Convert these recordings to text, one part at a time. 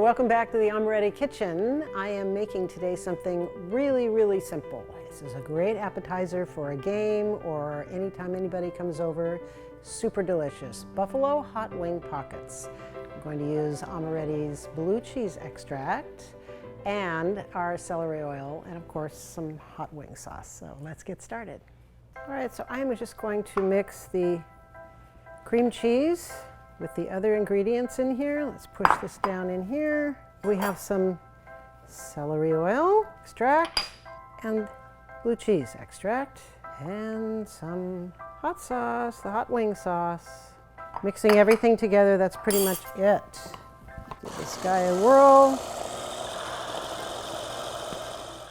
welcome back to the Amoretti kitchen. I am making today something really simple. This is a great appetizer for a game or anytime anybody comes over. Super delicious. Buffalo hot wing pockets. I'm going to use Amoretti's blue cheese extract and our celery oil and of course some hot wing sauce. So let's get started. All right, so I'm just going to mix the cream cheese with the other ingredients in here. Let's push this down in here. We have some celery oil extract and blue cheese extract and some hot sauce, the hot wing sauce. Mixing everything together, that's pretty much it. Give this guy a whirl.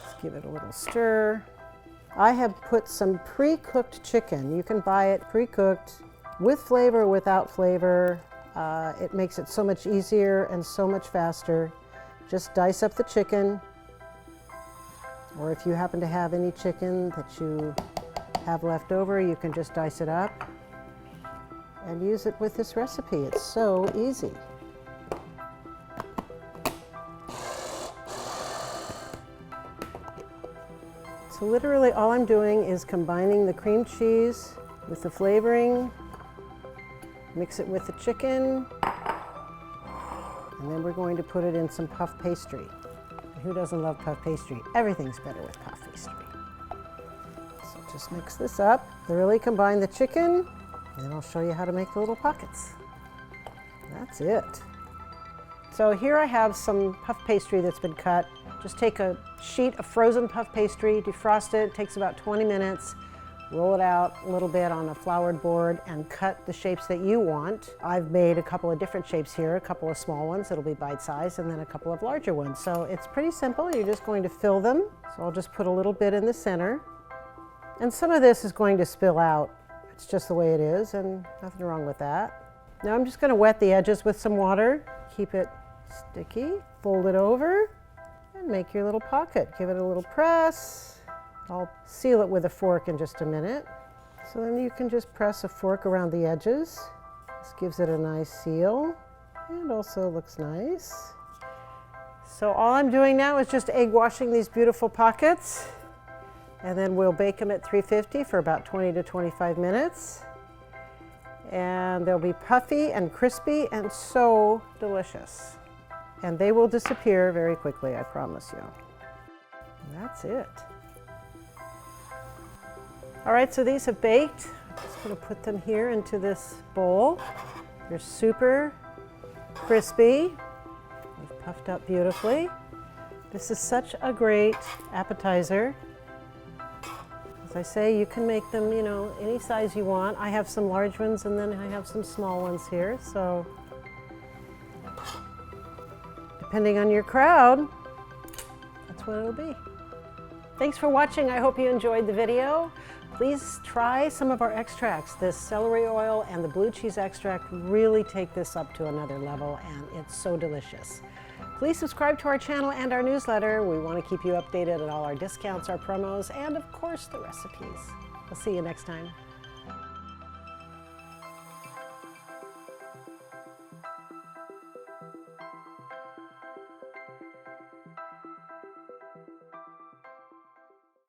Let's give it a little stir. I have put some pre-cooked chicken. You can buy it pre-cooked with flavor, without flavor. It makes it so much easier and so much faster. Just dice up the chicken, or if you happen to have any chicken that you have left over, you can just dice it up and use it with this recipe. It's so easy. So literally all I'm doing is combining the cream cheese with the flavoring. Mix it with the chicken, and then we're going to put it in some puff pastry. Who doesn't love puff pastry? Everything's better with puff pastry. So just mix this up, thoroughly combine the chicken, and then I'll show you how to make the little pockets. That's it. So here I have some puff pastry that's been cut. Just take a sheet of frozen puff pastry, defrost it, takes about 20 minutes. Roll it out a little bit on a floured board and cut the shapes that you want. I've made a couple of different shapes here, a couple of small ones that'll be bite-sized, and then a couple of larger ones. So it's pretty simple. You're just going to fill them. So I'll just put a little bit in the center. And some of this is going to spill out. It's just the way it is, and nothing wrong with that. Now I'm just going to wet the edges with some water. Keep it sticky. Fold it over and make your little pocket. Give it a little press. I'll seal it with a fork in just a minute. So then you can just press a fork around the edges. This gives it a nice seal and also looks nice. So all I'm doing now is just egg washing these beautiful pockets, and then we'll bake them at 350 for about 20 to 25 minutes. And they'll be puffy and crispy and so delicious. And they will disappear very quickly, I promise you. And that's it. All right, so these have baked. I'm just going to put them here into this bowl. They're super crispy. They've puffed up beautifully. This is such a great appetizer. As I say, you can make them, any size you want. I have some large ones and then I have some small ones here. So depending on your crowd, that's what it'll be. Thanks for watching. I hope you enjoyed the video. Please try some of our extracts. This celery oil and the blue cheese extract really take this up to another level, and it's so delicious. Please subscribe to our channel and our newsletter. We want to keep you updated on all our discounts, our promos, and of course the recipes. We'll see you next time.